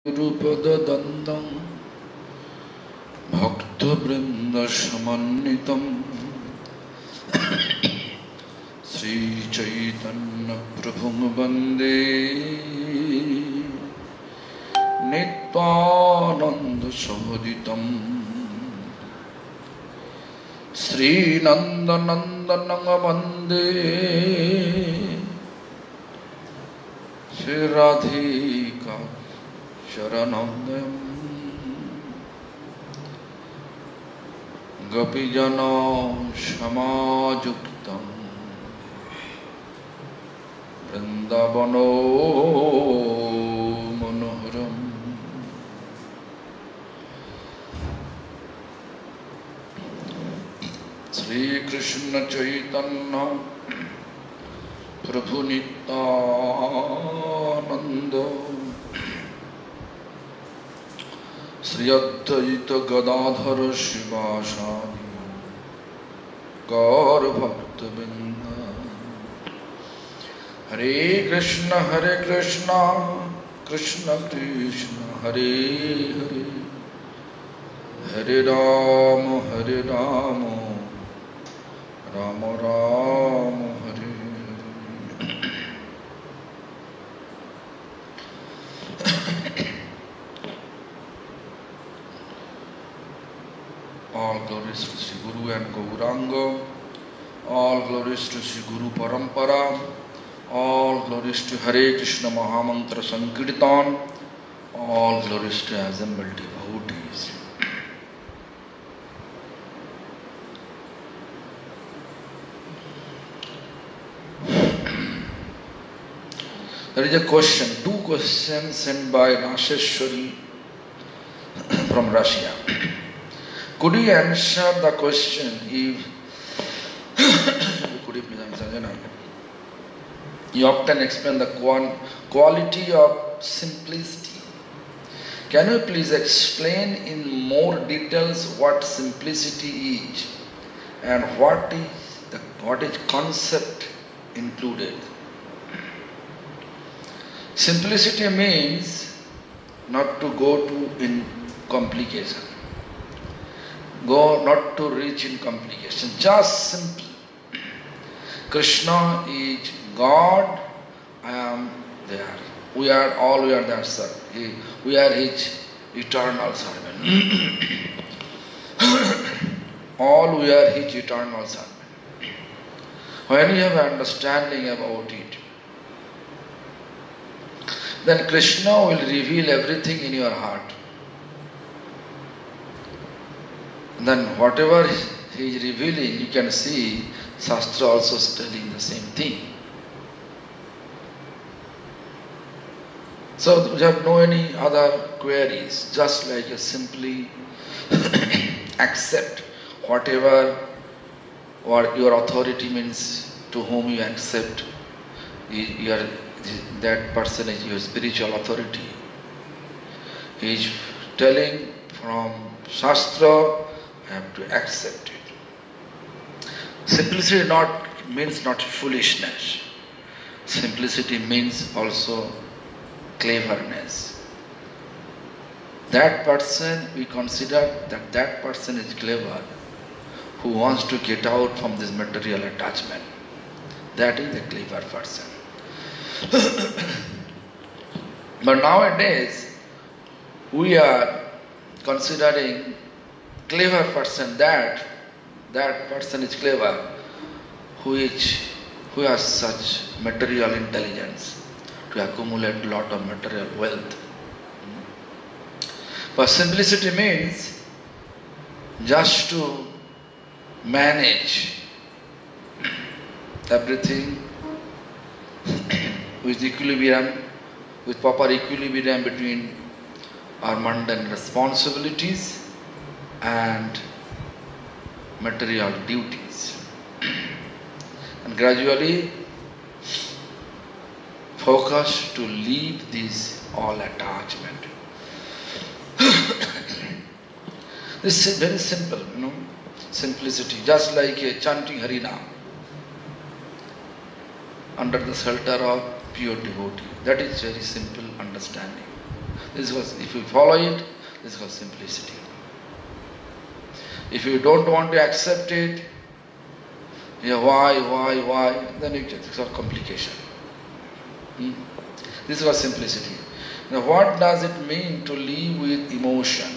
गुरुपददन्दं भक्तवृन्दसमन्वितं श्रीचैतन्यप्रभुं वन्दे नित्यानन्दसहोदितं श्रीनन्दनन्दनं वन्दे श्रीराधिका शरणं गोपीजनसमायुक्तं वृन्दावनो मनोहरम्। श्रीकृष्ण चैतन्य प्रभु नित्यानंद श्री अद्वैत गदाधर शिवासादि गौर भक्तवृंद। हरे कृष्ण कृष्ण कृष्ण हरे हरे, हरे Ram Ram Ram Hare Hare. All glories to Sri Guru and Gauranga, all glories to Sri Guru Parampara, all glories to Hare Krishna Mahamantra Sankirtan, all glories to assembled devotees. There is a question, two questions sent by Rasheshwari from Russia. Could you answer the question if could you please answer? You often explain the quality of simplicity. Can you please explain in more details what simplicity is and what is concept included? Simplicity means not to go to in complication. Go not to reach in complication, just simple. Krishna is God, I am there. We are there, sir. We are His eternal servant. All we are His eternal servant. When you have understanding about it, then Krishna will reveal everything in your heart. Then whatever he is revealing, you can see Shastra also is telling the same thing. So we have no any other queries, just like you simply accept whatever your authority means, to whom you accept, that person is your spiritual authority. He is telling from Shastra, I have to accept it. Simplicity means not foolishness. Simplicity means also cleverness. That person, we consider that person is clever, who wants to get out from this material attachment. That is a clever person. But nowadays, we are considering clever person, that person is clever, who has such material intelligence to accumulate a lot of material wealth. But simplicity means just to manage everything with equilibrium, with proper equilibrium between our mundane responsibilities and material duties, and gradually focus to leave this all attachment. This is very simple, simplicity, just like chanting Harinam under the shelter of pure devotee. That is very simple understanding. If you follow it, this is called simplicity. If you don't want to accept it, why, then it's called complication. This is called simplicity. Now what does it mean to live with emotion?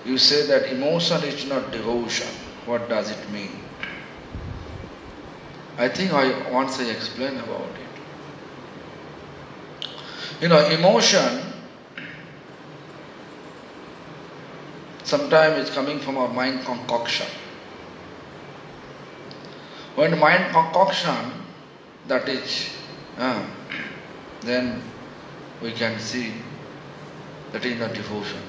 You say that emotion is not devotion. What does it mean? I think once I explained about it. Emotion sometimes is coming from our mind concoction. When mind concoction, that is, then we can see that is not devotion.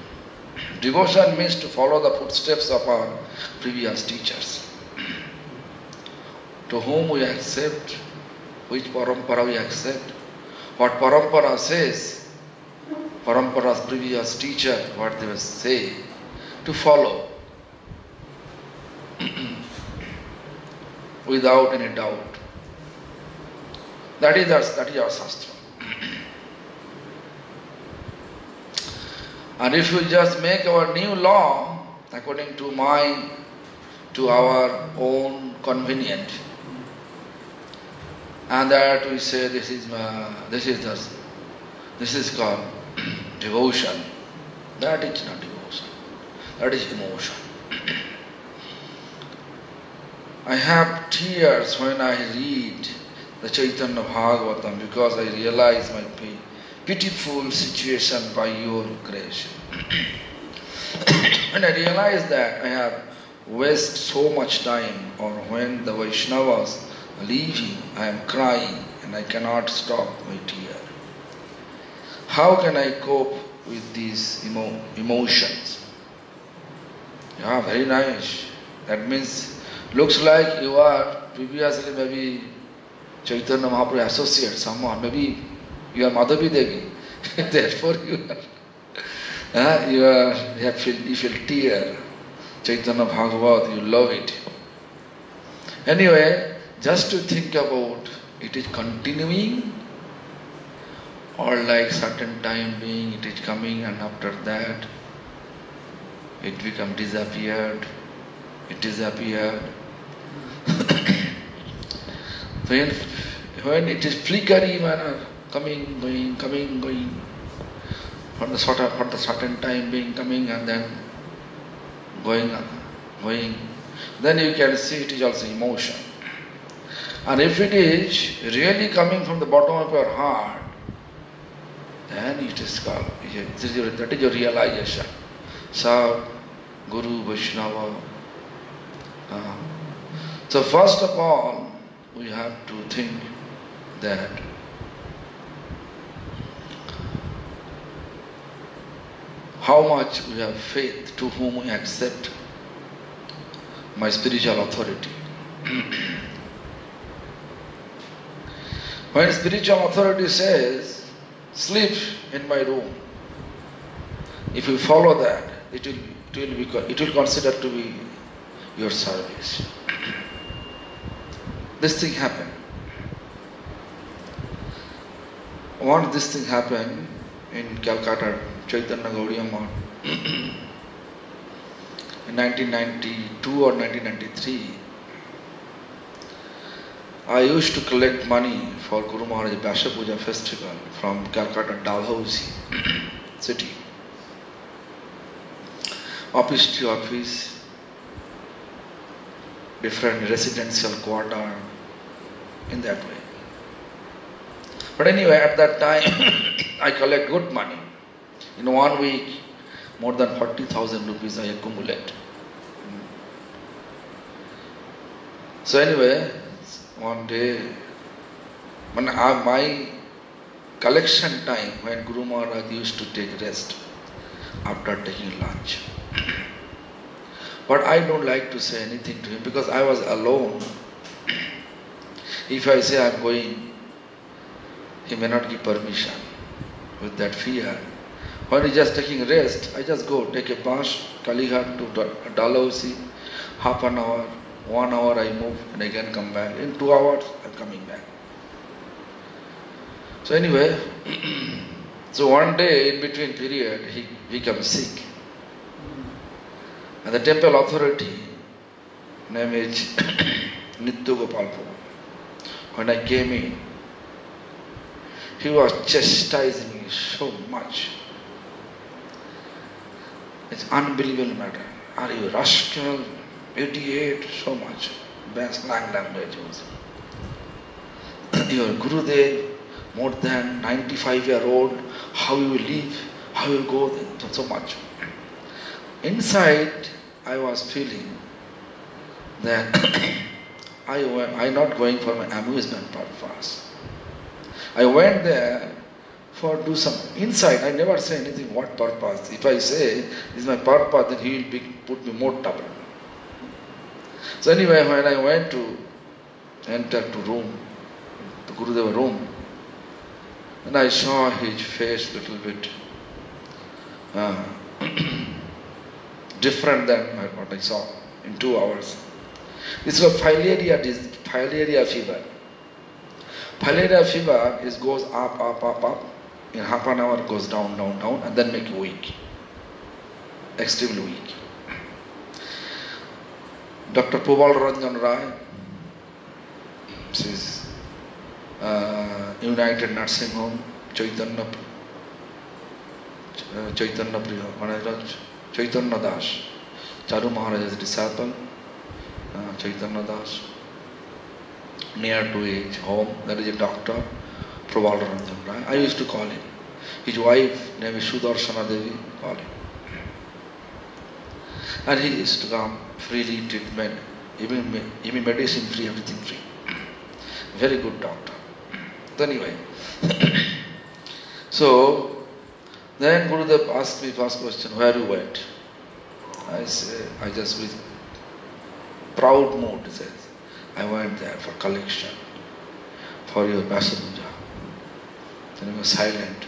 Devotion means to follow the footsteps of our previous teachers, to whom we accept, which parampara we accept, what parampara says, parampara's previous teacher, what they will say, to follow without any doubt. That is our Shastra. And if we just make our new law according to our own convenience, and that we say this is called devotion, that is not devotion. That is emotion. I have tears when I read the Chaitanya Bhagavatam because I realize my pitiful situation by your grace. When I realize that I have wasted so much time, or when the Vaishnavas are leaving, I am crying and I cannot stop my tear. How can I cope with these emotions? Yeah, very nice. That means, looks like you are previously maybe Chaitanya Mahaprabhu associate, someone, maybe you are Madhavi Devi. Therefore you feel tear. Chaitanya Bhagavat, you love it. Anyway, just to think about, it is continuing, or like certain time being, it is coming and after that it become disappeared. It disappeared. When it is flickery manner, coming, going, for the certain time being coming and then going, then you can see it is also emotion. And if it is really coming from the bottom of your heart, then it is called, that is your realization. So, Guru, Vaishnava. So first of all, we have to think that how much we have faith, to whom we accept my spiritual authority. When spiritual authority says, sleep in my room, if you follow that, it will consider to be your service. This thing happened. Once this thing happened in Calcutta, Chaitanya Gaudiya Math, in 1992 or 1993, I used to collect money for Guru Maharaj Vyasa Puja festival from Calcutta, Dalhousie city. Office to office, different residential quarter, in that way. But anyway, at that time, I collect good money. In 1 week, more than 40,000 rupees I accumulate. So anyway, one day, when my collection time, when Guru Maharaj used to take rest after taking lunch. But I don't like to say anything to him because I was alone. If I say I am going, he may not give permission. With that fear, when he's just taking rest, I just go, take a bus, Kalighat to Dalhousie, half an hour, 1 hour I move and again come back. In 2 hours, I'm coming back. So anyway, So one day, in between period, he becomes sick. And the temple authority, name is Nitya Gopal Prabhu. When I came in, he was chastising me so much. It's unbelievable matter. Are you rascal, idiot, so much. Best slang language was. Your Gurudev, more than 95-year-old, how you will live, how you will go, so much. Inside, I was feeling that I'm not going for my amusement purpose. I went there for do some inside. I never say anything what purpose. If I say this is my purpose, then he will put me more trouble. So anyway, when I went to enter to room, the Gurudeva room, and I saw his face little bit different than what I saw in 2 hours. This was filaria fever. Filaria fever goes up, up, up, up. In half an hour goes down, down, down, and then make you weak. Extremely weak. Dr. Prabal Ranjan Rai, says United Nursing Home, Chaitanya Das, Charu Maharaj's disciple, Chaitanya Das, near to his home, there is a doctor, Prabal Ranjan Rai. I used to call him. His wife, name is Sudarshana Devi, call him. And he used to come, freely treatment, even medicine free, everything free. Very good doctor. So anyway, so then Gurudev asked me first question, where you went? I say, I just with proud mood says, I went there for collection for your Vasapuja. Then he was silent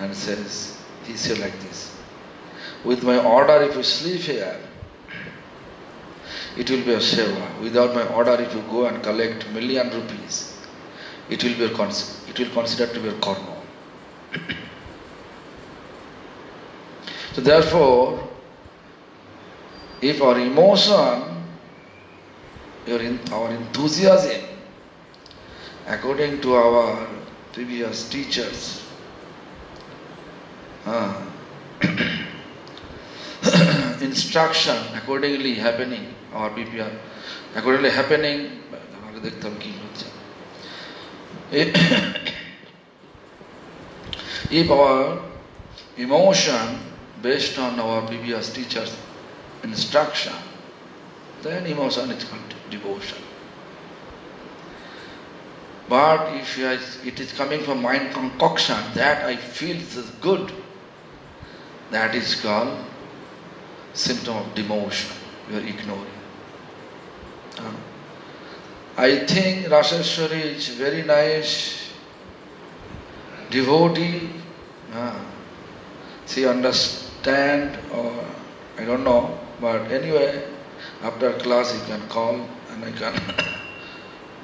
and says, he said like this, with my order if you sleep here, it will be a seva. Without my order if you go and collect million rupees, it will be considered to be a karma. So therefore, if our emotion, our enthusiasm, according to our previous teachers, instruction accordingly happening, our BPR, accordingly happening, if our emotion based on our previous teachers' instruction, then emotion is called devotion. But if it is coming from mind concoction, that I feel this is good, that is called symptom of demotion. You are ignoring. I think Raseshwari is very nice devotee. She understand, or I don't know, but anyway, after class you can call and I can.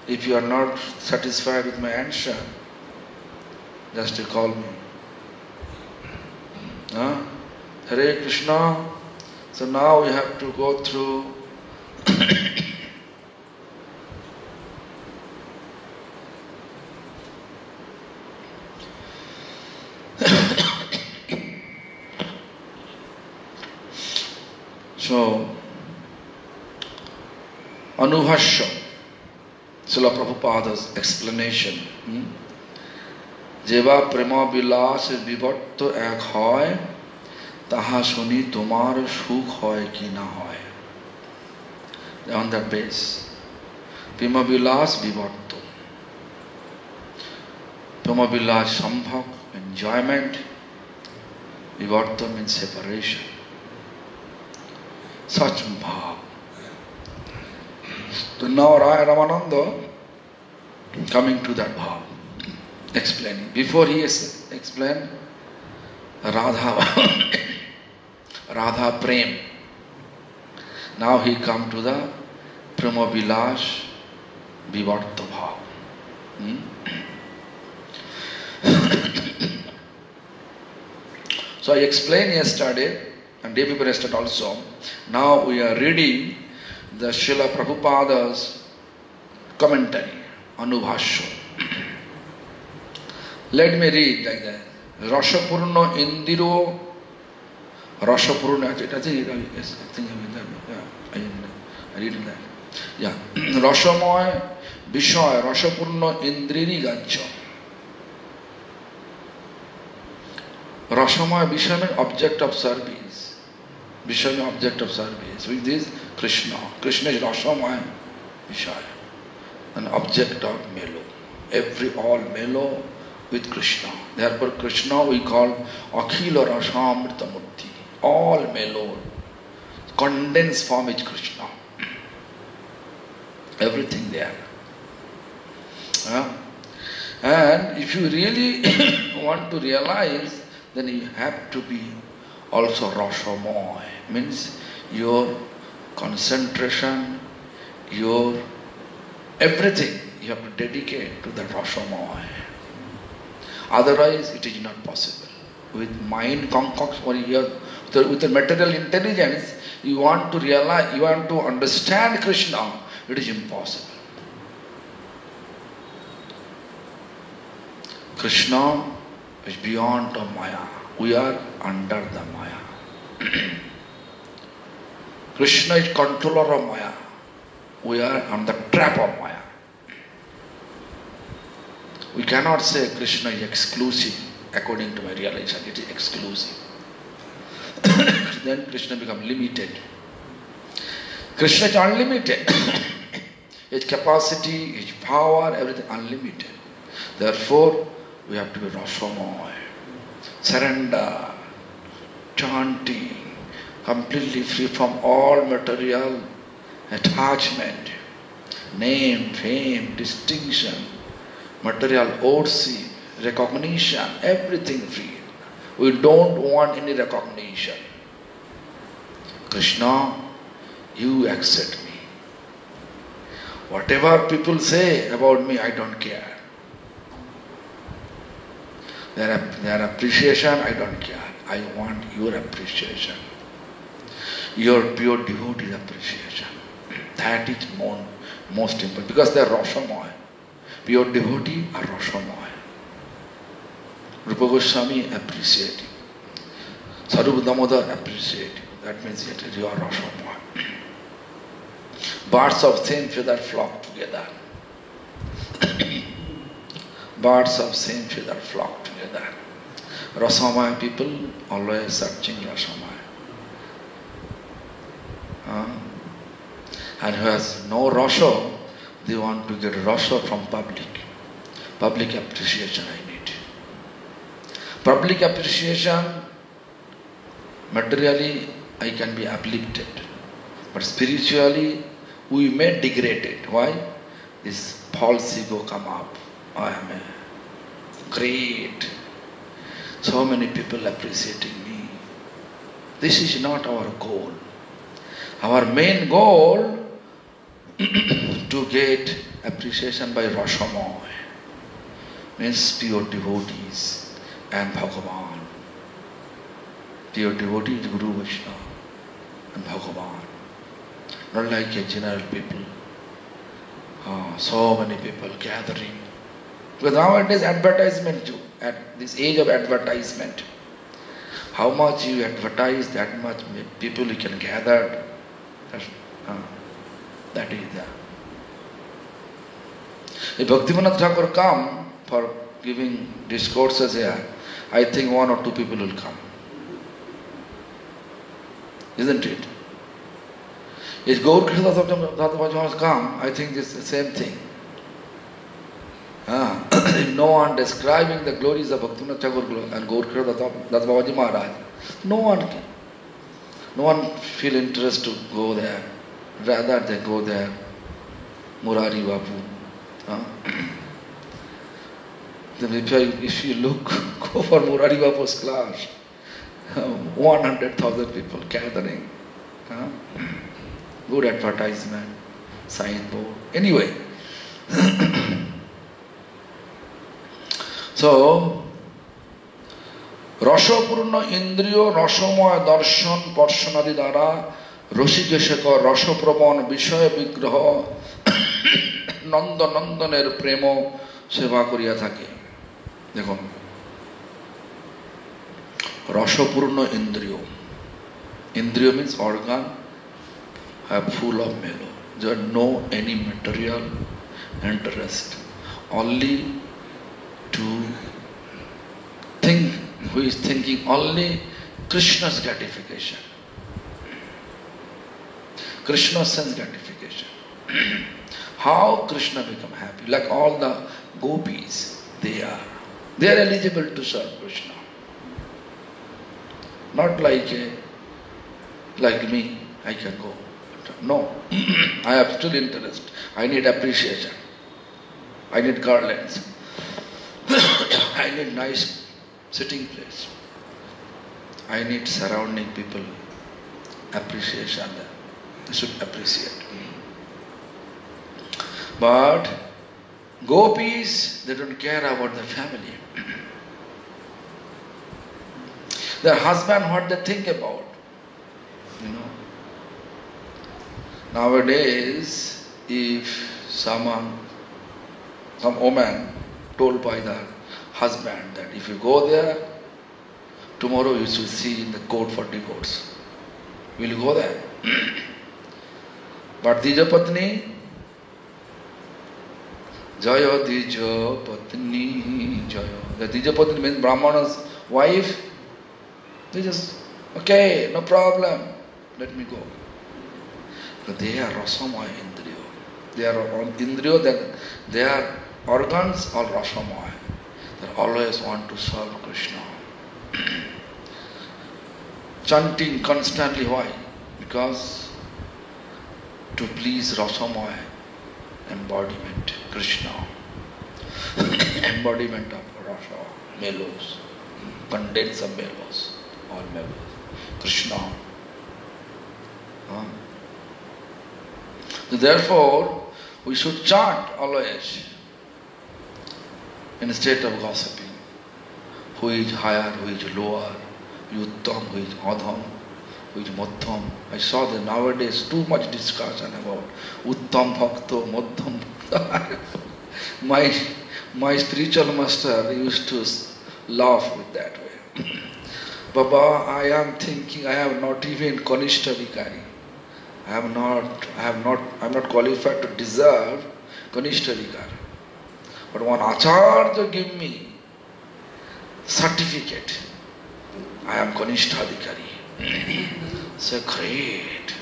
If you are not satisfied with my answer, just to call me. Hare Krishna. So now we have to go through so Anubhashya, Srila Prabhupada's explanation. Jeva prema bilas vivatto ek hoy, taha suni tomar sukh hoy ki na hoy. On that base, prema bilas vivatto. Prema bilas sambhak, enjoyment. Vivatto means separation. Such bhav. So now Raya Ramananda coming to that bhav, explaining. Before he explained Radha Prem. Now he come to the Prema Vilas Vivarta bhav. So I explained yesterday and day before yesterday also. Now we are reading the Srila Prabhupada's commentary, Anubhashya. Let me read like that. Rasapurna Indiro, Rasapurna, I think I read that. Yeah. Rasamoy, Vishoy, Rasapurna Indrini Gacha. Rasamaya Vishana, object of service. Vishana, object of service. With this, Krishna. Krishna is Rasamaya Vishaya, an object of melo. All melo with Krishna. Therefore, Krishna we call Akhila Rasamrita Murti. All melo. Condensed form is Krishna. Everything there. And if you really want to realize, then you have to be also Rasamoy. Means your concentration, your everything you have to dedicate to the Rasamoy. Otherwise it is not possible. With mind concoction or with the material intelligence, you want to realize, you want to understand Krishna, it is impossible. Krishna is beyond the Maya. We are under the Maya. Krishna is controller of Maya. We are on the trap of Maya. We cannot say Krishna is exclusive according to my realization. It is exclusive. Then Krishna becomes limited. Krishna is unlimited. His capacity, his power, everything unlimited. Therefore, we have to be Rasamoy. Surrender, chanting, completely free from all material attachment, name, fame, distinction, material worship, recognition, everything free. We don't want any recognition. Krishna, you accept me. Whatever people say about me, I don't care. Their appreciation, I don't care. I want your appreciation. Your pure devotee appreciation. That is most important. Because they are Rasamoy. Pure devotee are Rasamoy. Rupa Goswami appreciating. Sarupa Damodar appreciating. That means you are Rasamoy. Birds of same feather flock together. Birds of same feather flock together. Rasamaya people always searching Rasamaya. And who has no Rasa, they want to get Rasa from public. Public appreciation I need. Public appreciation, materially I can be uplifted. But spiritually, we may degrade it. Why? This false ego come up. I am great. So many people appreciating me. This is not our goal. Our main goal to get appreciation by Rasamoy means pure devotees and Bhagavan. Pure devotees, Guru Vaishnava and Bhagavan. Not like a general people. So many people gathering. Because nowadays advertisement too, at this age of advertisement, how much you advertise, that much people you can gather. That is there. If Bhaktivinoda Thakur come for giving discourses here, I think 1 or 2 people will come. Isn't it? If Gaur Krishna Das come, I think this is the same thing. If no one describing the glories of Bhaktivinoda Thakur and Gaur Krishna Das Babaji Maharaj, no one feel interest to go there. Rather they go there, Murari Babu. If you look, go for Murari Babu's class. 100,000 people gathering. Good advertisement, signboard. Anyway. So, রসপূর্ণ ইন্দ্রিয় রসময় দর্শন পর্শনাদি দ্বারা রসিকেশকর রসপ্রবণ বিষয় বিগ্রহ নন্দনন্দনের প্রেম সেবা করিয়া থাকে। দেখুন, রসপূর্ণ ইন্দ্রিয়, ইন্দ্রিয় means organ are full of mellow. There are no any material interest, only to think, who is thinking only Krishna's gratification, Krishna's sense gratification. How Krishna become happy, like all the gopis, they are eligible to serve Krishna, not like me, I can go. No, I have still interest, I need appreciation, I need garlands, I need nice sitting place, I need surrounding people appreciation, they should appreciate me. But gopis, they don't care about the family, their husband, what they think about, you know. Nowadays, if some woman told by the husband that if you go there, tomorrow you should see in the court for divorce, will you go there? But Dijapatni, Jaya Dijapatni Jaya. The Dijapatni means Brahmana's wife. They just, okay, no problem, let me go. But they are rasamaya indriyo. They are indriyo, that their organs are rasamaya. They always want to serve Krishna. Chanting constantly, why? Because to please rasamaya, embodiment, Krishna. Embodiment of rasa, mellows, condense of mellows, all mellows. Krishna. So therefore, we should chant always in a state of gossiping. Who is higher, who is lower, who is uttam, who is adham, who is madhyam. I saw that nowadays too much discussion about uttam bhakto, madhyam bhakto. My spiritual master used to laugh with that way. Baba, I am thinking I have not even Kanishta Vikari. I'm not qualified to deserve Kanishta Vikar. But one Acharya give me certificate, I am Kanishta Adhikari. So great.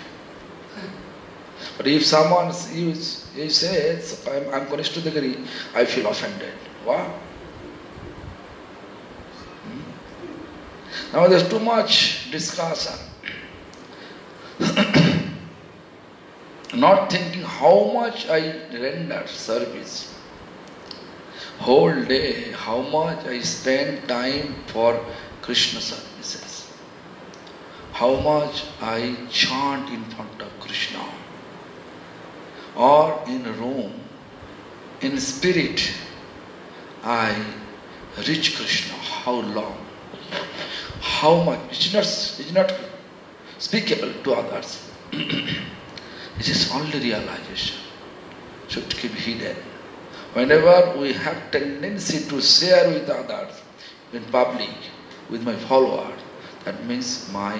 But if someone says I'm Kanishta Adhikari, I feel offended. Wow. Now there's too much discussion. Not thinking how much I render service. Whole day, how much I spend time for Krishna services. How much I chant in front of Krishna. Or in a room, in spirit, I reach Krishna. How long? How much? It's not speakable to others. It is only realization. Should keep hidden. Whenever we have tendency to share with others in public, with my followers, that means my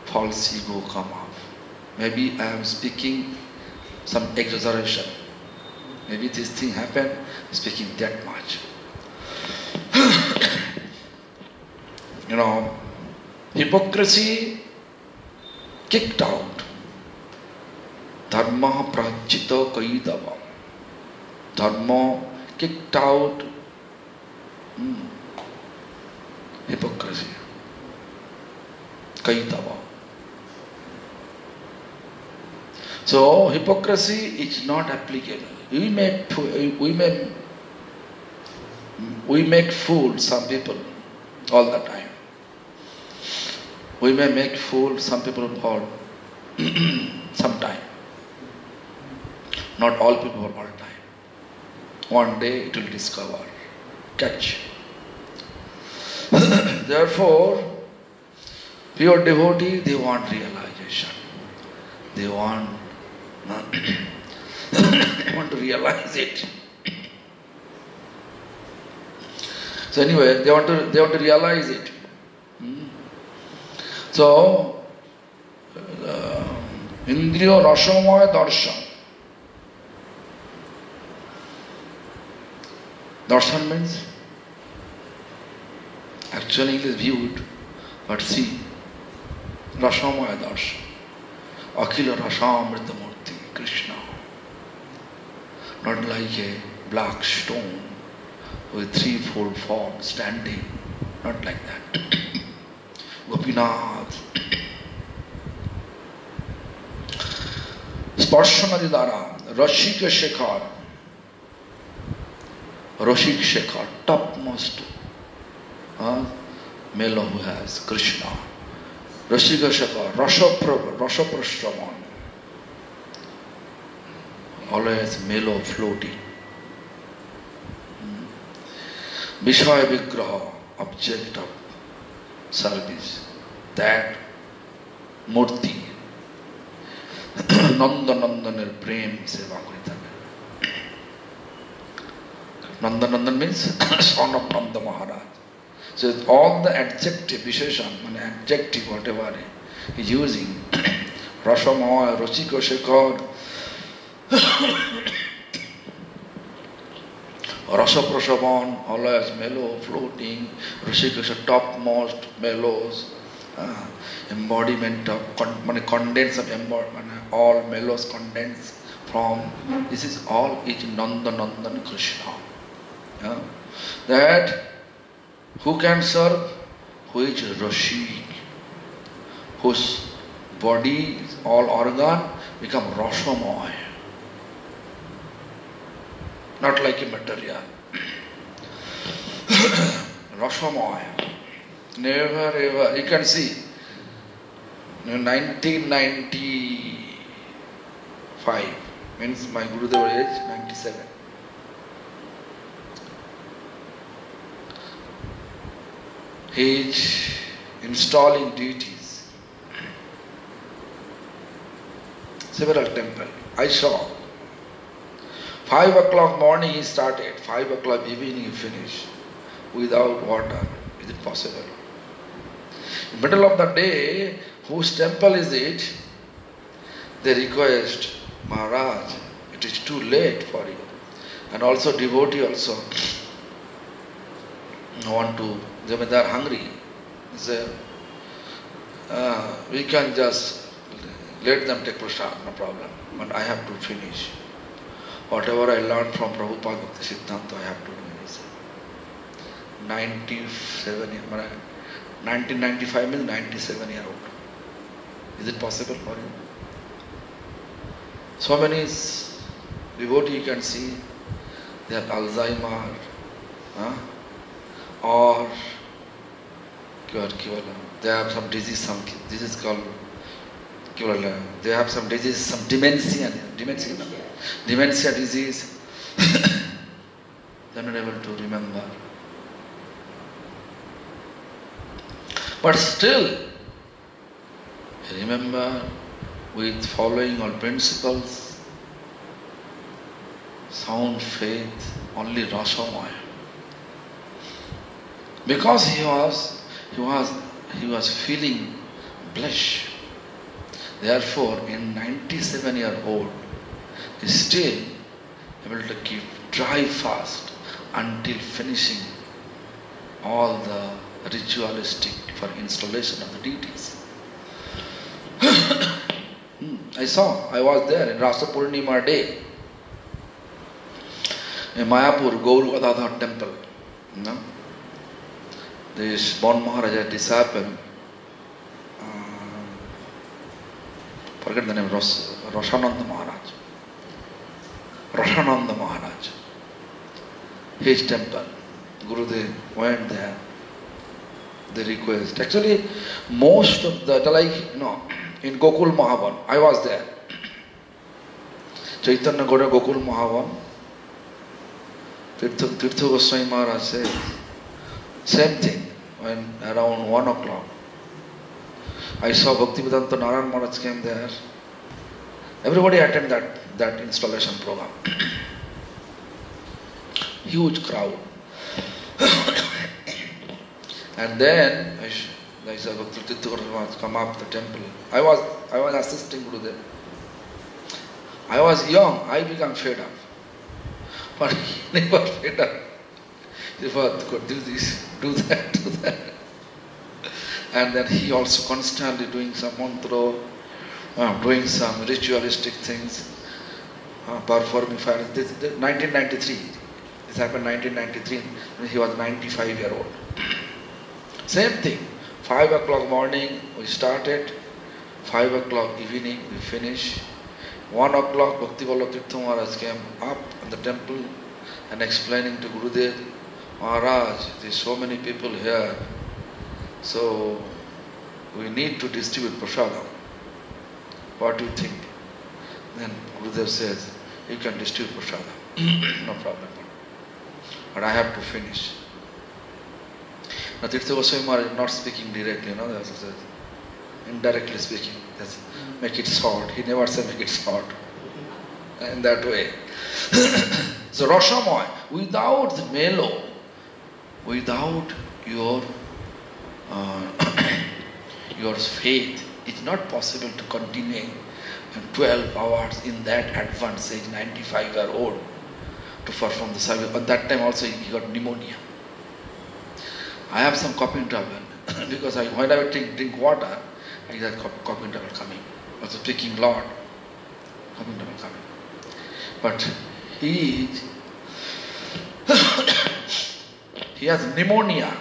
false ego come up. Maybe I am speaking some exaggeration. Maybe this thing happened, speaking that much. You know, hypocrisy kicked out. Dharma prachita kaidava. Dharma kicked out. Hypocrisy. Kaidava. So hypocrisy is not applicable. We make fools some people all the time. We may make fools some people for some time. Not all people for all time. One day it will discover, catch. Therefore, pure devotee, they want realization. They want, want to realize it. So anyway, they want to realize it. So, Indriya Rasamaya Darshan. Darshan means actually it is viewed, but see, Rasamaya Darshan. Akhila Rasamrita Murti, Krishna. Not like a black stone with threefold form standing. Not like that. Gopinath. Sparshanadi Dara, Rashika Shekhar. Rashik Shekhar, topmost male who has Krishna. Rashika Shekhar, Rashaprashraman. Always male floating. Vishaya Vigraha, object of service. That Murti. Nandanandaner Prem Seva Kuritane. Nandanandan means son of Nanda Maharaj. So all the adjective, Visheshan, adjective, whatever he is using, Rasamaya, Rashika Shekhar, Rasaprashavan, always mellow, floating, Rashika topmost, mellows, embodiment of, condense of embodiment, all mellows condense from, this is all is Nandan Krishna. That who can serve? Who is Rashi, whose body, all organ become Rasamaya. Not like a material. Rasamaya. Never ever. You can see. 1995 means my Gurudev age 97. He is installing deities. Several temples. I saw. 5 o'clock morning he started, 5 o'clock evening he finished, without water. Is it possible? In the middle of the day, whose temple is it? They request, Maharaj, it is too late for you. And also devotee also want to, they are hungry. They say, we can just let them take prasad, no problem. But I have to finish. Whatever I learned from Prabhupada Bhakti Siddhanta, I have to do this. 1995 means 97 year old. Is it possible for you? So many devotees you can see, they have Alzheimer, or they have some disease, this is called, they have some disease, some dementia disease. They are not able to remember. But still, remember with following all principles, sound faith, only Rasamaya. Because he was feeling bliss. Therefore, in 97-year-old, he is still able to keep dry fast until finishing all the ritualistic for installation of the deities. I was there in Rasa Purnima day in Mayapur, Gaur Gadadhar temple. This Bon Maharaja's disciple, forget the name, Rashananda Maharaj. Rashananda Maharaj. His temple. Gurudev went there. They request. Actually, most of the, in Gokul Mahavan, I was there. Chaitanya Gauda Gokul Mahavan, Tirtha Goswami Maharaj said, same thing. when around 1 o'clock, I saw Bhaktivedanta Narayan Maharaj came there. Everybody attended that installation program. Huge crowd. And then I saw Bhaktivedanta Maharaj come up the temple. I was assisting Gurudev. I was young, I became fed up. But he never fed up. He could do this, do that, do that. And then he also constantly doing some mantra, doing some ritualistic things, performing fire. This 1993. This happened 1993 when he was 95-year-old. Same thing. 5 o'clock morning we started, 5 o'clock evening we finish. 1 o'clock Bhakti Vallabh Tirtha Maharaj came up in the temple and explaining to Gurudev, Maharaj, there are so many people here, so we need to distribute prasadam. What do you think? Then Gurudev says, you can distribute prasadam, no problem. But I have to finish. Now Tirtha Goswami Maharaj is not speaking directly, indirectly speaking. That's make it short. He never said make it short. In that way. So Rasamoy, without the mellow, without your your faith, it's not possible to continue 12 hours in that advanced age, 95-year-old, to perform the service. But that time also he got pneumonia. I have some coughing trouble because when I drink water, I get coughing trouble coming. Also speaking Lord, coughing trouble coming. But he has pneumonia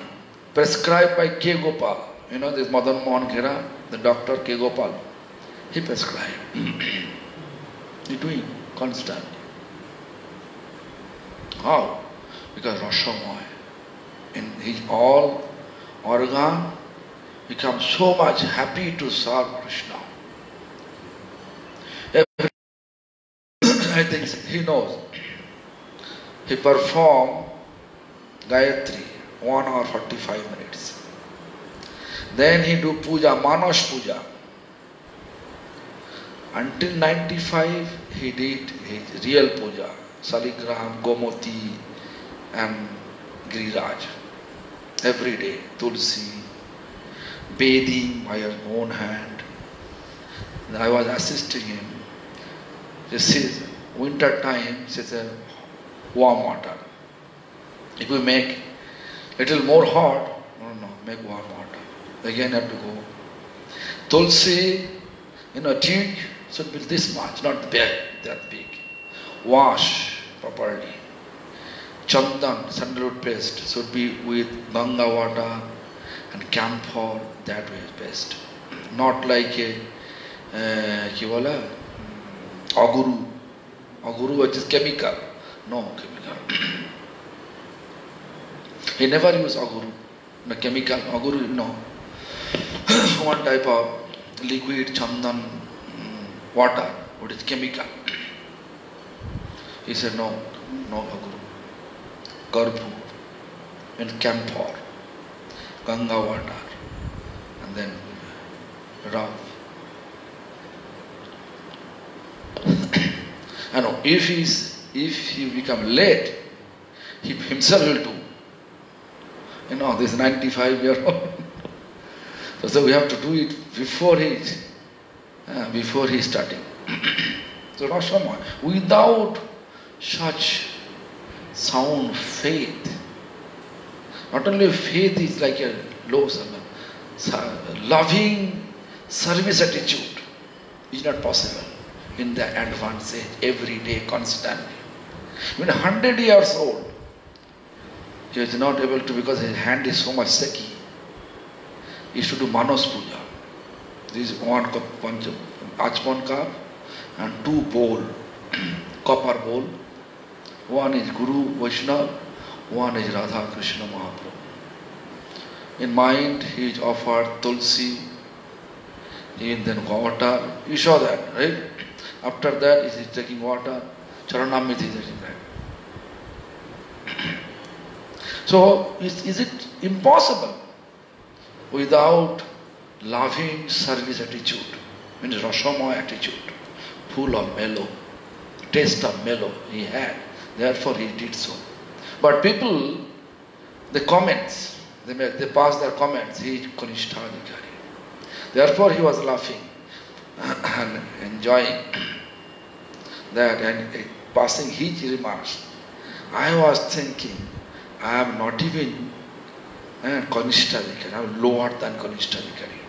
prescribed by K. Gopal. You know this Madan Mohan Ghera, the doctor K. Gopal. He prescribed. He's doing constantly. How? Because Rasamoy, in his all organ, becomes so much happy to serve Krishna. I think he knows. He performed Gayatri 1 hour 45 minutes. Then he do puja, Manas puja. Until 95, he did his real puja, Saligram, Gomoti and Giriraj. Every day, Tulsi, bathing by his own hand. And I was assisting him. This is winter time, it's a warm water. If we make little more hot, no, make warm water. Again have to go. Tulsi, tea should be this much, not that big. Wash properly. Chandan, sandalwood paste, should be with Ganga water and camphor, that way is best. Not like a, aguru. Aguru which is chemical. No chemical. He never used aguru. No chemical, aguru, no. One type of liquid chandan water, what is chemical. He said, no aguru. Garbu and camphor, Ganga water, and then rub. And if he become late, he himself will do. This 95-year-old. So we have to do it before he starting. So Rasamoy, without such sound faith, not only faith is like a low loving service attitude is not possible in the advanced age, every day, constantly. When 100 years old, he is not able to, because his hand is so much shaky. He used to do Manas Puja. This is one cup, Achman cup and 2 bowl, copper bowl. One is Guru Vaishnava, one is Radha Krishna Mahaprabhu. In mind, he is offered Tulsi, then water. You saw that, right? After that, he is taking water, Charanamrita is taking that. So, is it impossible without loving service attitude, means Rasamaya attitude, full of mellow, taste of mellow he had, therefore he did so. But people, the comments, they pass their comments, he is Kanishtadhikari. Therefore he was laughing and enjoying that and passing his remarks. I was thinking, I am not even Kanishtadhikari, I am lower than Kanishtadhikari.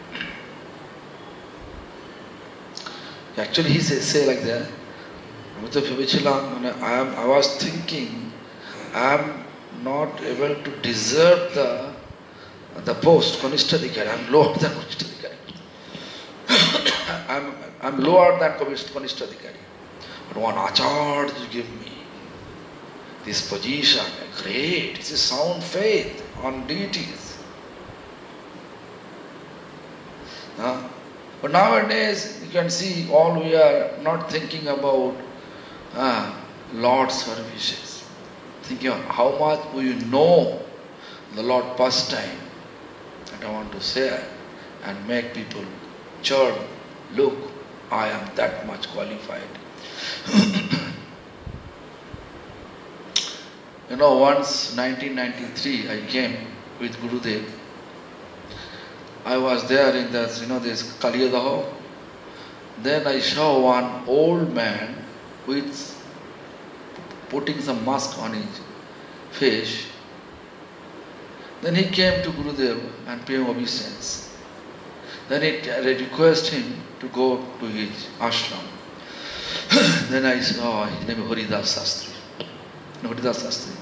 Actually he say like that, I was thinking, I am not able to deserve the post Kanishtadhikari, I am lower than Kanishtadhikari. I'm lower than Kanishtadhikari. But one Acharya give me this position, great, it's a sound faith on deities. But nowadays you can see all we are not thinking about Lord's services. Thinking of how much we know the Lord pastime that I want to share and make people churn, look, I am that much qualified. Once 1993 I came with Gurudev. I was there in this, this Kaliyadaho. Then I saw one old man with putting some mask on his face. Then he came to Gurudev and paid obeisance. Then I requested him to go to his ashram. Then I saw his name is Haridas Sastri. Haridas Sastri.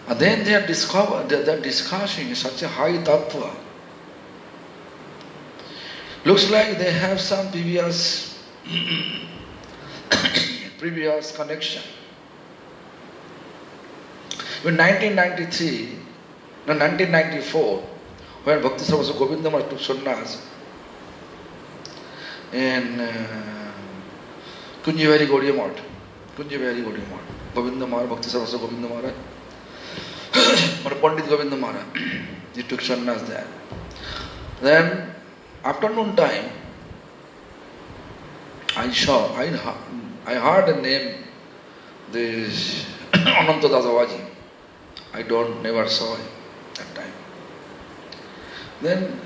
And then they are discussing such a high tattva. Looks like they have some previous connection. In 1994, when Bhakti Sarvasva Govinda Maharaj took sannyas in Kunjibari Gaudiya Math, Govinda Maharaj, Bhakti Sarvasva Govinda Maharaj, Pandit Govinda Maharaj, he took sannyas there. Then, afternoon time, I heard the name, this Ananta Dasavaji. I never saw him that time. Then,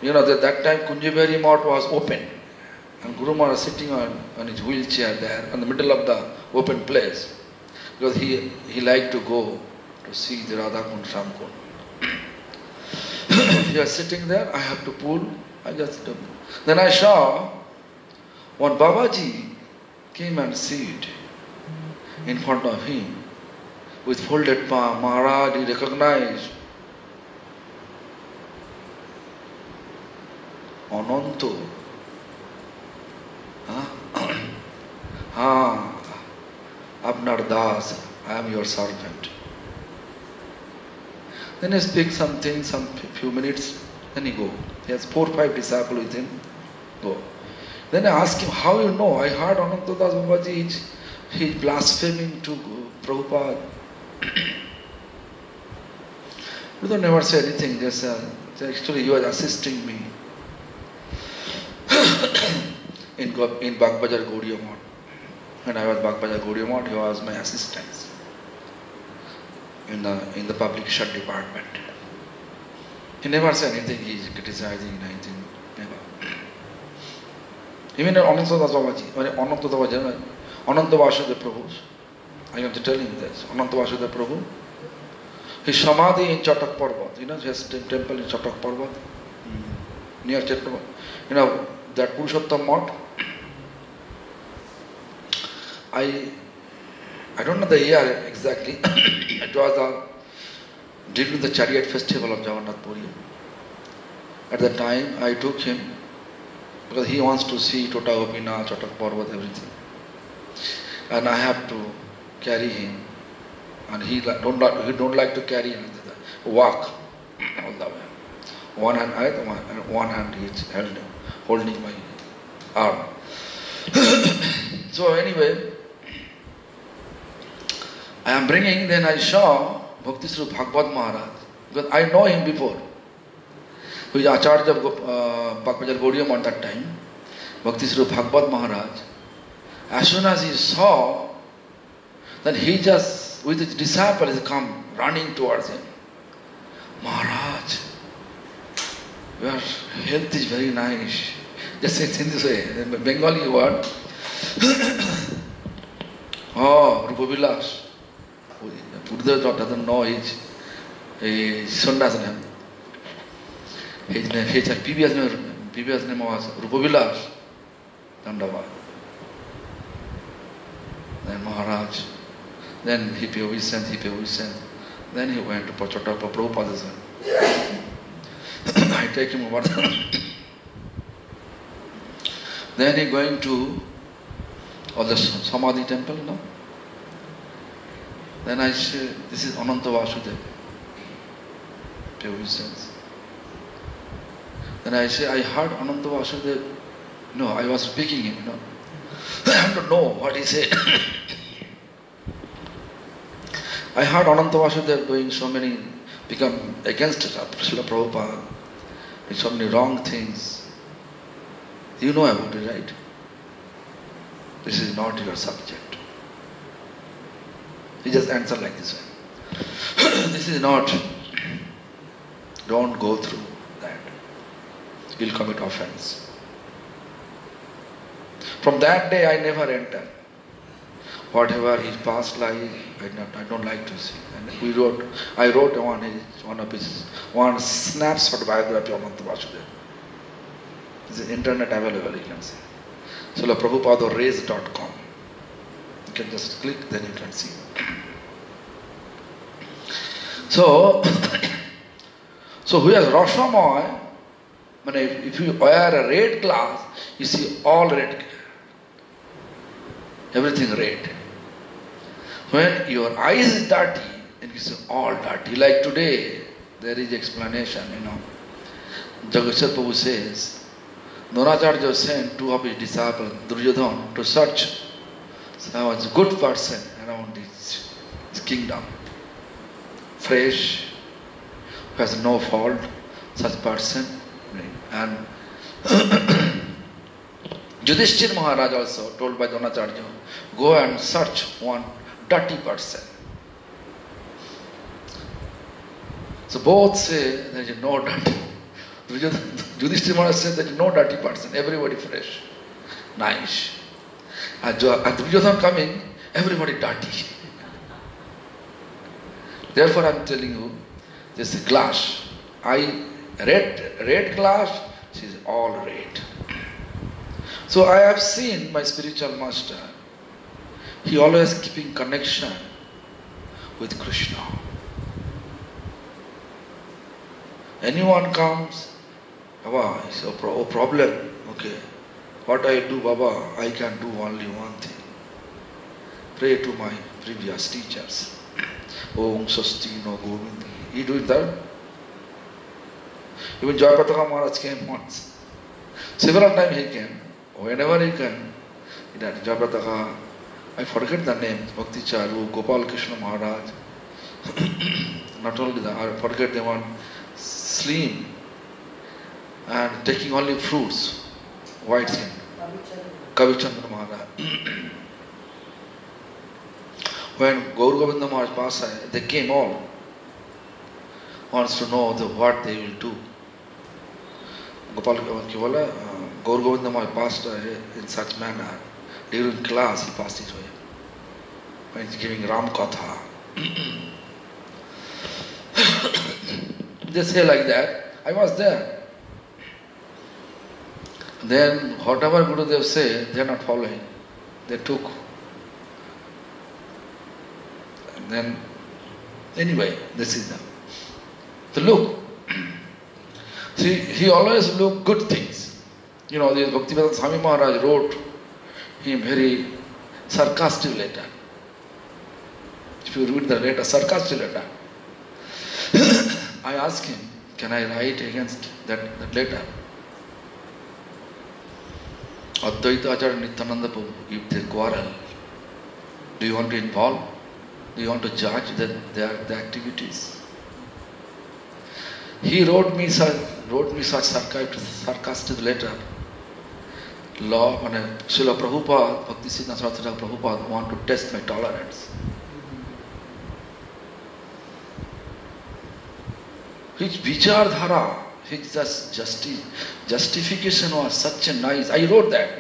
that time Kunjibari Math was open and Guru Maharaj sitting on his wheelchair there in the middle of the open place because he liked to go to see the Radha Kund, Sham Kund. He was sitting there, I have to pull, Then I saw one Babaji came and sit in front of him with folded palm. Maharaj, he recognized Ananto. Abnar Das, I am your servant. Then he speaks something, some few minutes, then he go. He has 4 or 5 disciples with him. Go. Then I ask him, how you know? I heard Ananta Das Babaji, he is blaspheming to Prabhupada. Buddha never said anything, just actually he was assisting me in Bagbajar Gaudiya Math. When I was Bagbajar Gaudiya Math, he was my assistant in the publication department. He never said anything, he is criticizing anything, never. Even Ananta Das Babaji, Ananta Vasudeva Prabhu, I am telling this, Ananta Vasudeva Prabhu, his Samadhi in Chatak Parvat, he has a temple in Chatak Parvat, near Chatak, that Purushottam Math. I don't know the year exactly, it was during the chariot festival of Jagannath Puri. At that time, I took him, because he wants to see Tota Gopinath, Chatak Parvat, everything. And I have to carry him. And he don't like to carry him, walk all the way. One hand he is holding my arm. So anyway, I am bringing, then I saw Bhakti Swarup Bhagavad Maharaj because I know him before. Who is Acharya of Bhakti Gaudiya at that time, Bhakti Sri Bhagavad Maharaj. As soon as he saw, then he just, with his disciples, come running towards him. Maharaj, your health is very nice. Just say it in this way, Bengali word. Oh, Rupa Vilas. Buddha doesn't know his Sunda's name. His previous name was Rupa Vilas. Dandava. Then Maharaj. Then he paid obeisance. Then he went to Pachotapa Prabhupada's son. I take him over. Then he going to all the Samadhi temple, no? Then I say, this is Ananta Vasudeva. Pay obeisance. Then I say, I heard Ananta Vasudeva. No, I was speaking him, I don't know what he said. I heard Ananta Vasudeva doing so many, become against Srila Prabhupada, with so many wrong things. You know about it, right? This is not your subject. He just answered like this way. This is not. Don't go through that. You'll commit offense. From that day I never entered. Whatever his past life, I don't like to see. And I wrote one snapshot biography of Ananta Vasudeva. This is internet available, you can see. So Prabhupada.raise.com. You can just click, then you can see. So who has Rashamaya, if you wear a red glass, you see all red. Everything red. When your eyes is dirty, then you see all dirty. Like today, there is explanation, Jagashar Prabhu says, Dronacharya sent two of his disciples, Duryodhana, to search. So I was a good person around his kingdom. Fresh, who has no fault, such person. And Yudhishthira Maharaj also told by Dronacharya, go and search one dirty person. So both say there is no dirty. Yudhishthira Maharaj said there is no dirty person, everybody fresh, nice. And Duryodhana coming, everybody dirty. Therefore I am telling you, this is glass. Red glass, she is all red. So I have seen my spiritual master, he always keeping connection with Krishna. Anyone comes, Baba, it's a problem. Okay. What I do, Baba, I can do only one thing. Pray to my previous teachers. Om Swasti no Govind. He doing that. Even Jayapataka Maharaj came once. Several times he came. Whenever he came, he did Jayapataka. I forget the names. Bhakti Charu, Gopal Krishna Maharaj. Not only that, I forget the one. Slim. And taking only fruits. White skin. Kavichandra Maharaj. When Gaur Govinda Maharaj passed, they came all. Wants to know what they will do. Gopal Gaur Govinda Maharaj passed in such manner. During class he passed his way. When he's giving Ram Katha. They say like that. I was there. Then whatever Gurudev say, they are not following. They took. And then, anyway, this is them. So look. See, he always looked good things. This Bhaktivedanta Swami Maharaj wrote him very sarcastic letter. If you read the letter, sarcastic letter. I asked him, can I write against that letter? Advaita Acharya Nityananda Prabhu, if they quarrel, do you want to involve? Do you want to judge their activities? He wrote me such sarcastic letter. Law, Srila Prabhupada, Bhakti Siddhanta Saraswati Prabhupada want to test my tolerance. His vichardhara, his justification was such a nice. I wrote that,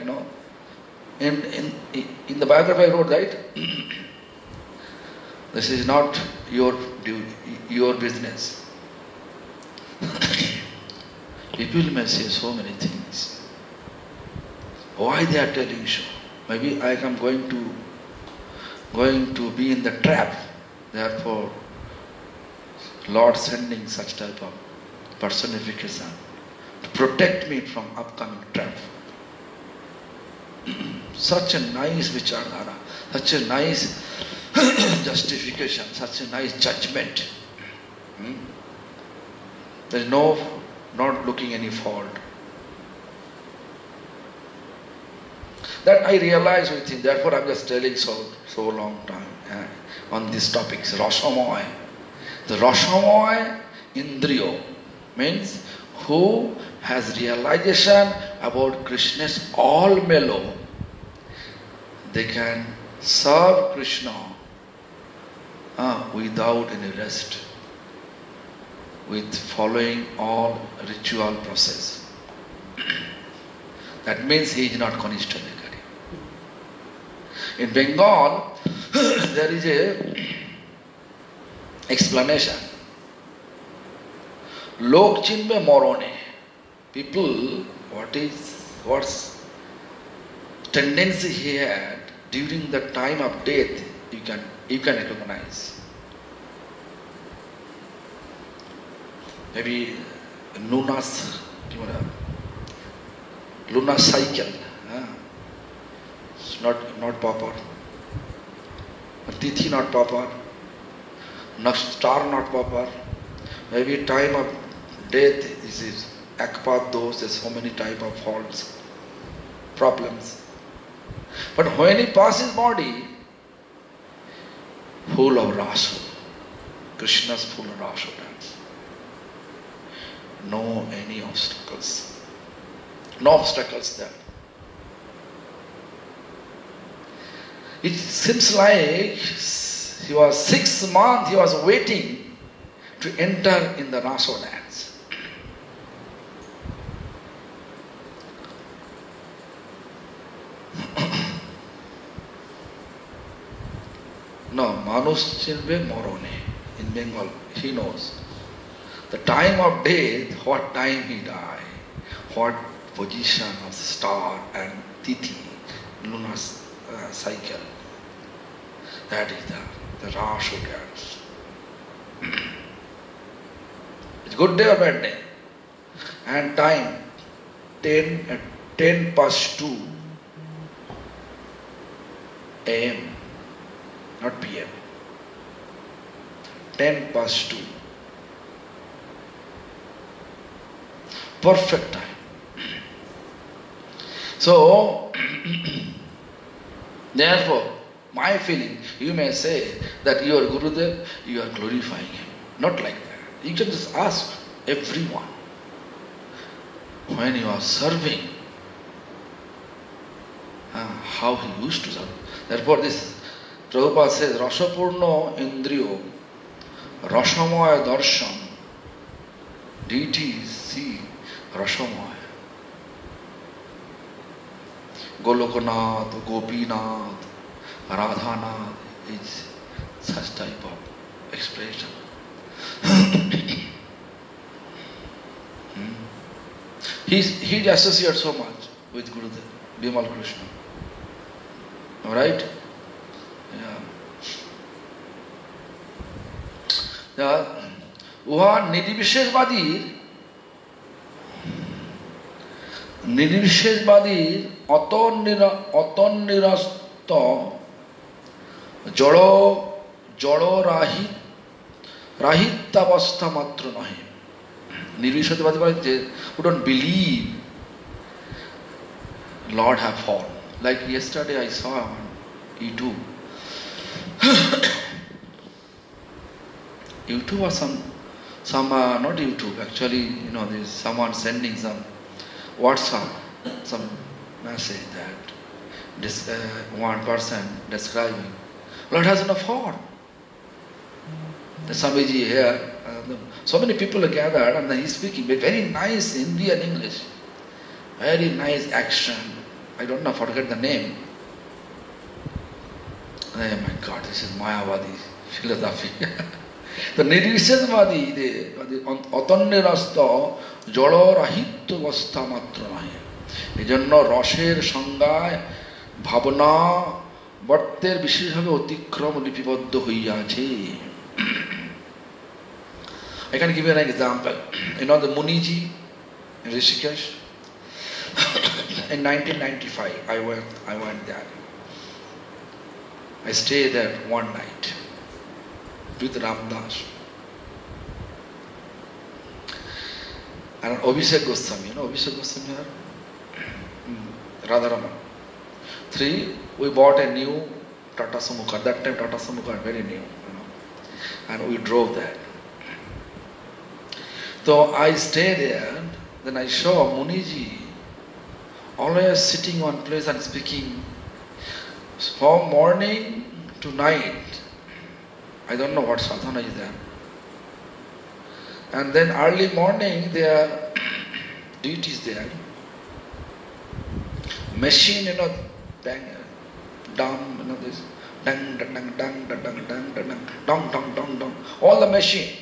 in the biography I wrote that. This is not your business. People may say so many things. Why they are telling you so? Maybe I am going to be in the trap. Therefore, Lord sending such type of personification to protect me from upcoming trap. Such a nice vichardhara, such a nice justification, such a nice judgment. There is not looking any fault. That I realize with him. Therefore, I am just telling so long time on these topics. Rasamoy. The Rasamoy Indriyo means who has realization about Krishna's all mellow. They can serve Krishna without any rest, with following all ritual process. That means he is not Kanishta Adhikari. In Bengal, there is a explanation. Lok chinbe morone. People, what's tendency he had during the time of death, you can recognize. Maybe Luna's cycle. It's not proper. Tithi not proper. Star not proper. Maybe time of death is akpat dos. There's so many type of faults, problems. But when he passes body, full of rasu. Krishna's full of rasu dance. No any obstacles. No obstacles there. It seems like he was 6 months, he was waiting to enter in the raso dance. No, Manus Chilbe Morone in Bengal, he knows. The time of death, what time he died, what position of star and tithi, lunar cycle. That is the Rashu dance. It's good day or bad day. And time 10 past 2 a.m. not p.m. 10 past 2. Perfect time. So, therefore, my feeling, you may say that you are Gurudev, you are glorifying him. Not like that. You can just ask everyone. When you are serving, how he used to serve. Therefore, this Prabhupada says, Rasapurno Indriyo, Rasamaya Darshan. Deities see Rasamaya. Golokanath, Gopinath, Radhanath is such type of expression. He associates so much with Gurudev, Bimal Krishna. Alright? Yeah. Uha Nirvisheshvadir Atonirasta Jado Rahitavastha Matra Nahi. Nirvisheshvadir who don't believe Lord have fallen. Like yesterday I saw on YouTube. YouTube was some not YouTube, actually, there's someone sending some WhatsApp, some message that this one person describing, Lord has enough form. There's Swamiji here, so many people are gathered, and then he's speaking very nice Hindi and English, very nice action. I don't know, forget the name. Oh my God, this is Mayavadi philosophy. The Nirvishesvadi, the Otannirasta, Jolo Rahitya Vastha Matra Nahi. Ejonno Rosher Sangaye Bhavana Bhatter Bisheshabhe Otikram Lipibaddha Hoiyache. I can give you an example. The Muniji in Rishikesh. In 1995, I went there. I stayed there one night with Ramdas and Abhishek Goswami. Abhishek Goswami here? Radharaman. 3, we bought a new Tata Sumo car. That time Tata Sumo car very new, and we drove there. So I stayed there. Then I saw Muniji always sitting on place and speaking from morning to night. I don't know what sadhana is there. And then early morning there are duties there. Machine, bang, dum, this, dang, dang, dang, dang, dang, dang, dang, dang, dong, dong, dong, dong. All the machine.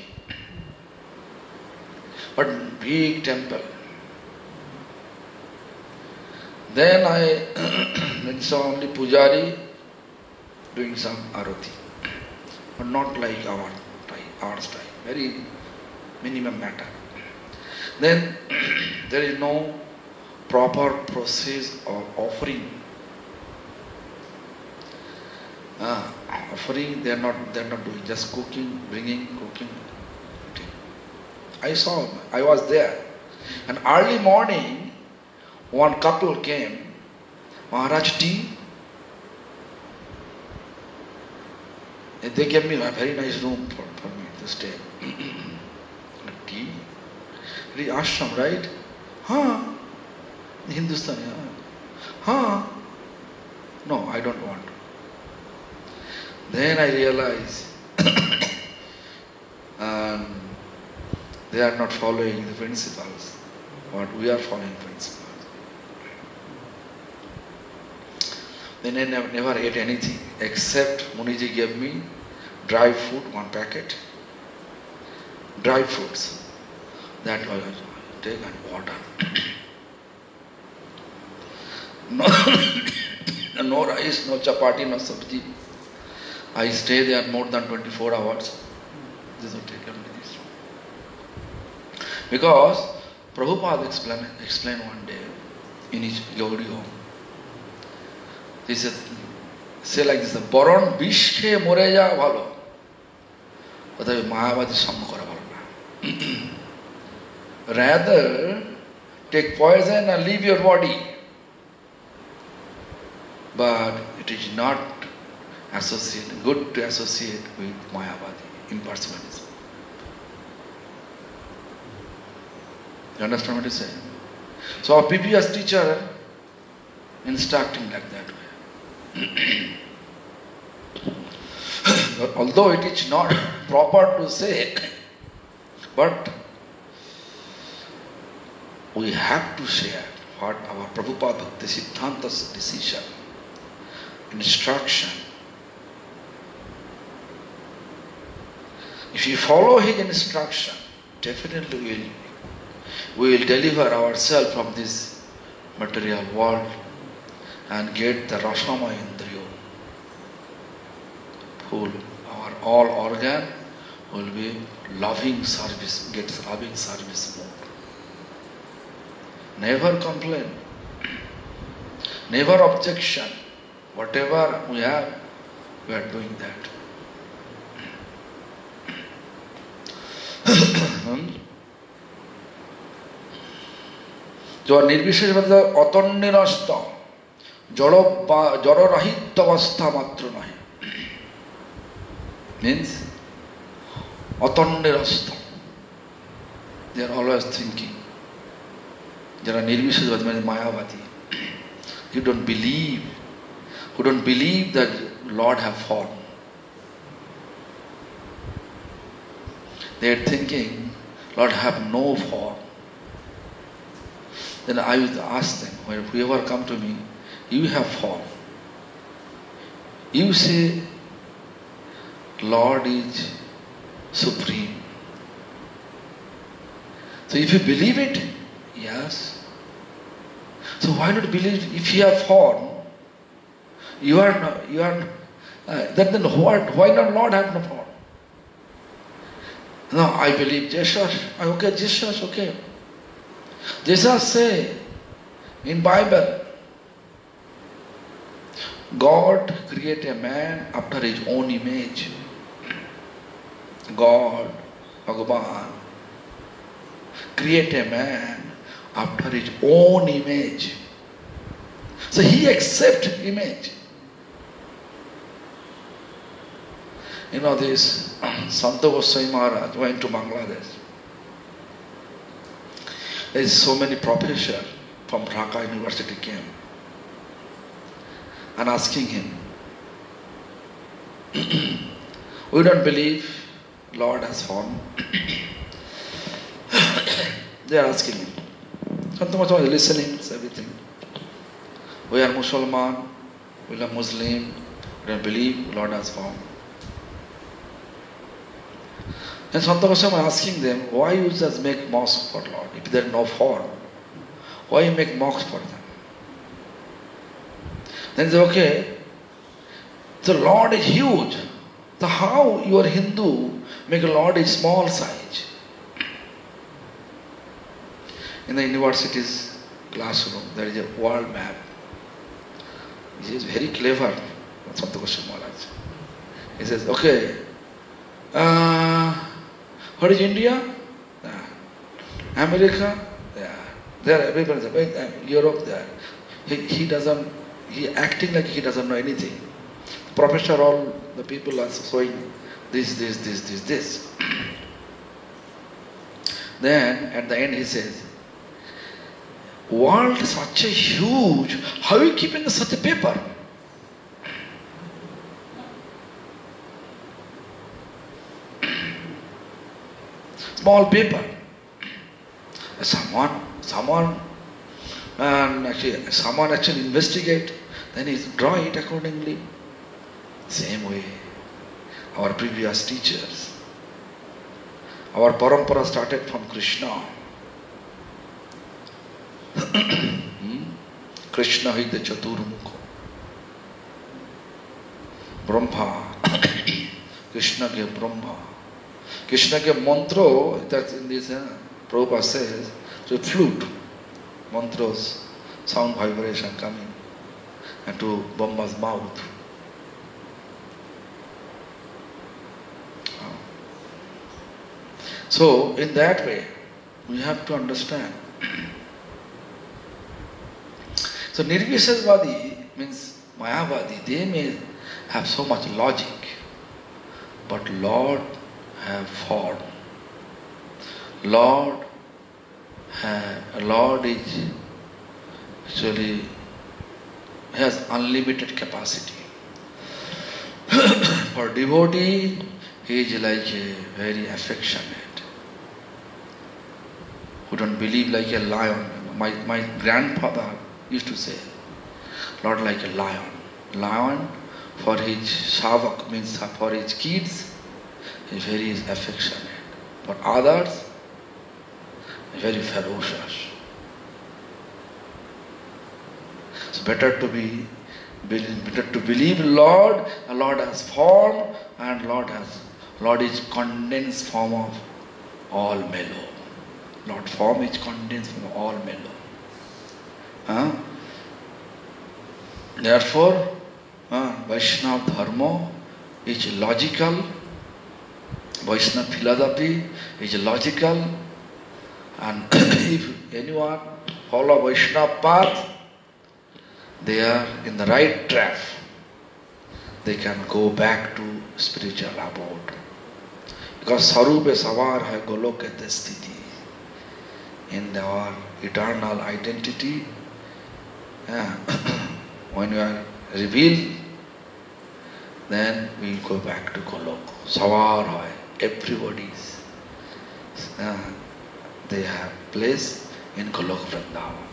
But big temple. Then I saw only Pujari doing some arati, but not like our style, very minimum matter. Then there is no proper process of offering. Offering they are not doing, just cooking, bringing, cooking. I was there, and early morning. One couple came, Maharaj tea. They gave me a very nice room for me to stay. Tea? Very ashram, right? Hindustani, No, I don't want. Then I realized they are not following the principles, but we are following principles. Then I never ate anything except Muniji gave me dry food, one packet. Dry fruits. That I take and water. No rice, no chapati, no sabji. I stay there more than 24 hours. This will take a minute. Because Prabhupada explained one day in his Gaudiya home. He said, say like this, Baron bish khe more ja bhalo. But Mayavadi samma kora bhalo na. Rather, take poison and leave your body. But it is not good to associate with Mayavadi, impersonalism. You understand what I say? So our PPS teacher instructing like that way. Although it is not proper to say, but we have to share what our Prabhupada Bhakti Siddhanta's decision, instruction. If you follow his instruction, definitely we will deliver ourselves from this material world and get the rasama in the yoga. Full, our all organ will be loving service, gets loving service more. Never complain, never objection. Whatever we have, we are doing that. जो निर्विशेष मतलब अतन्निरस्त जड़ रहित अवस्था मात्र नहीं means अतन्निरस्त They are always thinking. There are Nirvishesvadi, Mayavadi. You don't believe. Who don't believe that Lord have form. They are thinking, Lord have no form. Then I would ask them, whoever come to me, you have form. You say, Lord is supreme. So if you believe it, yes. So why not believe if you have form? Then why not Lord have no form? No, I believe Jesus. Okay, Jesus, okay. Jesus say in Bible, God create a man after his own image. God, Bhagavan, create a man after his own image. So he accepts image. You know this, Santa Goswami Maharaj went to Bangladesh. There is so many professors from Dhaka University came and asking him, we don't believe Lord has form. They are asking him. Santa Goswami is listening, everything. We are Muslim, we are Muslim, we don't believe Lord has form. And Santa Goswami asking them, why you just make mosque for Lord? If there is no form, why you make mosque for them? Then they say, okay, the Lord is huge. So how you are Hindu make a Lord is small size? In the university's classroom, there is a world map. He is very clever, Santa Goswami Maharaj. He says, okay, what is India? America? There, everybody is Europe there. He acting like he doesn't know anything. Professor, all the people are showing this. Then at the end he says, world is such a huge, how are you keeping such a paper? Small paper. Someone actually investigate, then he draw it accordingly. Same way, our previous teachers. Our parampara started from Krishna. Krishna is the Chaturmukha. Brahma. Krishna ke Brahma. Krishna ke mantra, that's in this, Prabhupada says, so flute, mantras, sound vibration coming into Brahma's mouth. So, in that way, we have to understand. So, Nirvishesvadi means Mayavadi, they may have so much logic, but Lord have form. Lord is actually has unlimited capacity. For devotee, he is like a very affectionate. Who don't believe like a lion. My grandfather used to say, Lord like a lion. Lion for his shavak means for his kids, he is very affectionate. For others, very ferocious. So better to believe Lord, and Lord has form, and Lord is condensed form of all mellow. Lord form is condensed from all mellow. Therefore, Vaishnava Dharma is logical. Vaishnava philosophy is logical. And if anyone follow Vaishnava path, they are in the right track. They can go back to spiritual abode. Because Sarupe Savar hai Goloke Sthiti. in our eternal identity. When we are revealed, then we go back to Goloka. Savar hoy, everybody's. They have place in Goloka Vrindavan.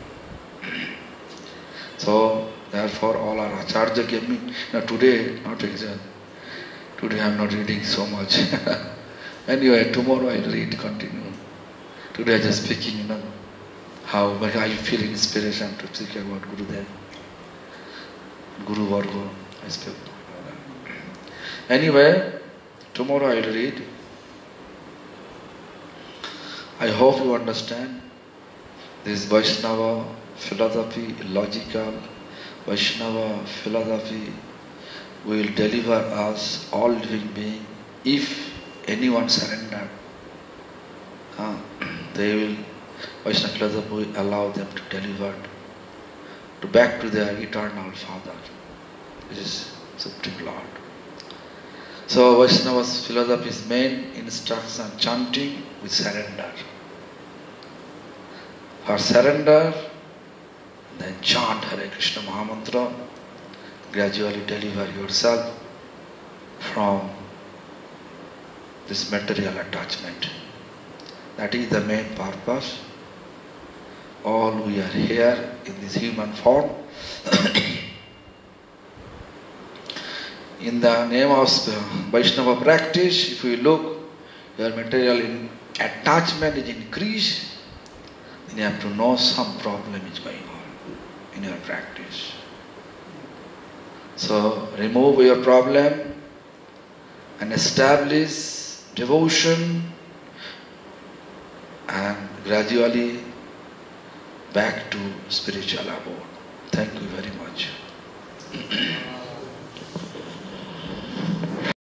So, therefore, all our Acharya gave me. Now, today, not exam. Today I am not reading so much. Anyway, tomorrow I will read, continue. Today I am just speaking, how I feel inspiration to speak about Gurudev. Guru Vargo, I speak. Anyway, tomorrow I will read. I hope you understand this Vaishnava philosophy, logical Vaishnava philosophy will deliver us, all living beings, if anyone surrender. They will, Vaishnava philosophy will allow them to deliver to back to their eternal Father, which is Supreme Lord. So Vaishnava's philosophy's main instruction, chanting with surrender. For surrender, then chant Hare Krishna Mahamantra, gradually deliver yourself from this material attachment. That is the main purpose. All we are here in this human form. In the name of Vaishnava practice, if you look, your material attachment is increased, then you have to know some problem is going on in your practice. So remove your problem and establish devotion and gradually back to spiritual abode. Thank you very much.